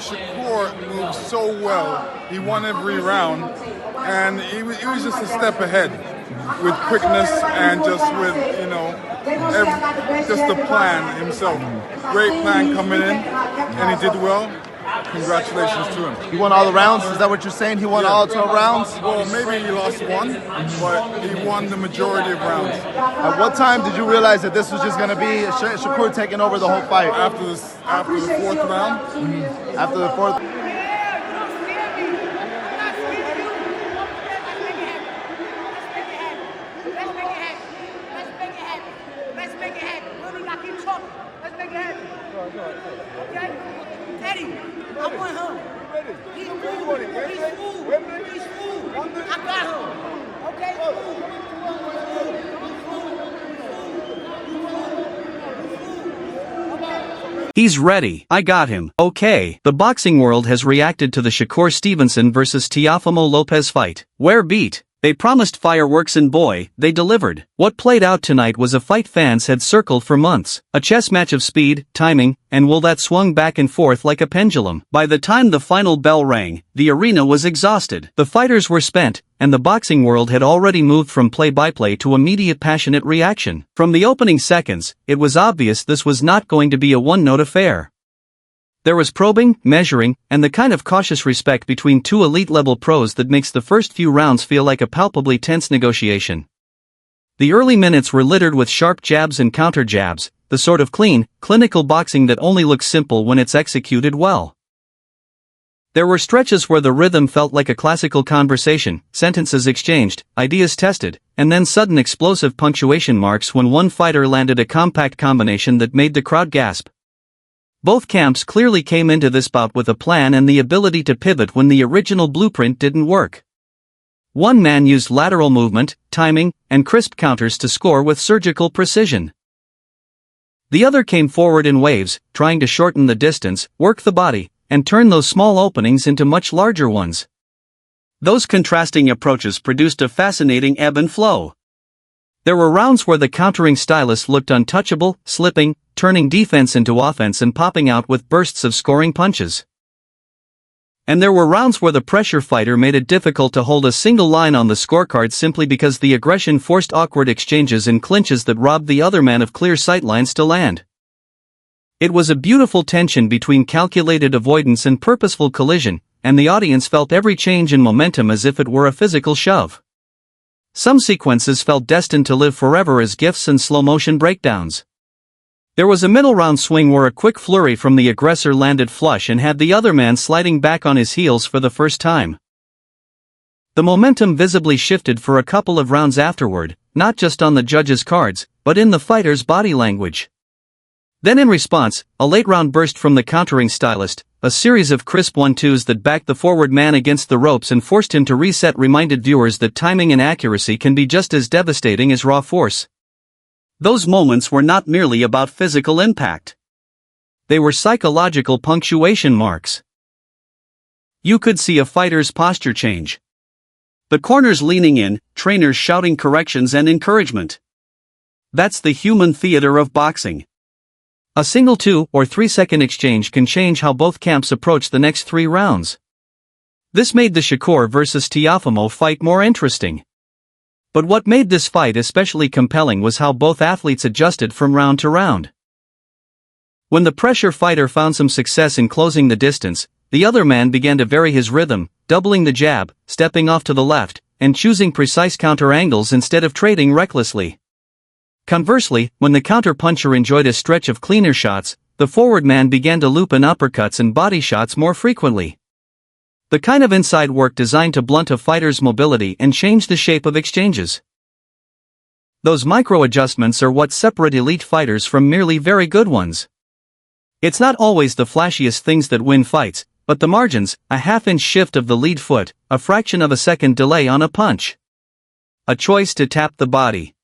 Shakur moved so well. He won every round, and he was just a step ahead with quickness and just with, just the plan himself. Great plan coming in, and he did well. Congratulations to him. He won all the rounds? Is that what you're saying? He won all 12 rounds? Well, maybe he lost one, but he won the majority of rounds. At what time did you realize that this was just going to be Shakur taking over the whole fight? After the fourth round. Mm-hmm. After the fourth. I want him. He's fool. He's fool. I got him. Okay? He's ready. I got him. Okay. The boxing world has reacted to the Shakur Stevenson vs Teofimo Lopez fight. Where beat? They promised fireworks and boy, they delivered. What played out tonight was a fight fans had circled for months. A chess match of speed, timing, and will that swung back and forth like a pendulum. By the time the final bell rang, the arena was exhausted. The fighters were spent, and the boxing world had already moved from play-by-play to immediate passionate reaction. From the opening seconds, it was obvious this was not going to be a one-note affair. There was probing, measuring, and the kind of cautious respect between two elite-level pros that makes the first few rounds feel like a palpably tense negotiation. The early minutes were littered with sharp jabs and counter-jabs, the sort of clean, clinical boxing that only looks simple when it's executed well. There were stretches where the rhythm felt like a classical conversation, sentences exchanged, ideas tested, and then sudden explosive punctuation marks when one fighter landed a compact combination that made the crowd gasp. Both camps clearly came into this bout with a plan and the ability to pivot when the original blueprint didn't work. One man used lateral movement, timing, and crisp counters to score with surgical precision. The other came forward in waves, trying to shorten the distance, work the body, and turn those small openings into much larger ones. Those contrasting approaches produced a fascinating ebb and flow. There were rounds where the countering stylist looked untouchable, slipping, turning defense into offense and popping out with bursts of scoring punches. And there were rounds where the pressure fighter made it difficult to hold a single line on the scorecard simply because the aggression forced awkward exchanges and clinches that robbed the other man of clear sightlines to land. It was a beautiful tension between calculated avoidance and purposeful collision, and the audience felt every change in momentum as if it were a physical shove. Some sequences felt destined to live forever as gifs and slow-motion breakdowns. There was a middle round swing where a quick flurry from the aggressor landed flush and had the other man sliding back on his heels for the first time. The momentum visibly shifted for a couple of rounds afterward, not just on the judges' cards, but in the fighter's body language. Then in response, a late round burst from the countering stylist, a series of crisp 1-2s that backed the forward man against the ropes and forced him to reset reminded viewers that timing and accuracy can be just as devastating as raw force. Those moments were not merely about physical impact. They were psychological punctuation marks. You could see a fighter's posture change. The corners leaning in, trainers shouting corrections and encouragement. That's the human theater of boxing. A single 2 or 3 second exchange can change how both camps approach the next 3 rounds. This made the Shakur vs Teofimo fight more interesting. But what made this fight especially compelling was how both athletes adjusted from round to round. When the pressure fighter found some success in closing the distance, the other man began to vary his rhythm, doubling the jab, stepping off to the left, and choosing precise counter angles instead of trading recklessly. Conversely, when the counter-puncher enjoyed a stretch of cleaner shots, the forward man began to loop in uppercuts and body shots more frequently. The kind of inside work designed to blunt a fighter's mobility and change the shape of exchanges. Those micro-adjustments are what separate elite fighters from merely very good ones. It's not always the flashiest things that win fights, but the margins, a half-inch shift of the lead foot, a fraction of a second delay on a punch. A choice to tap the body.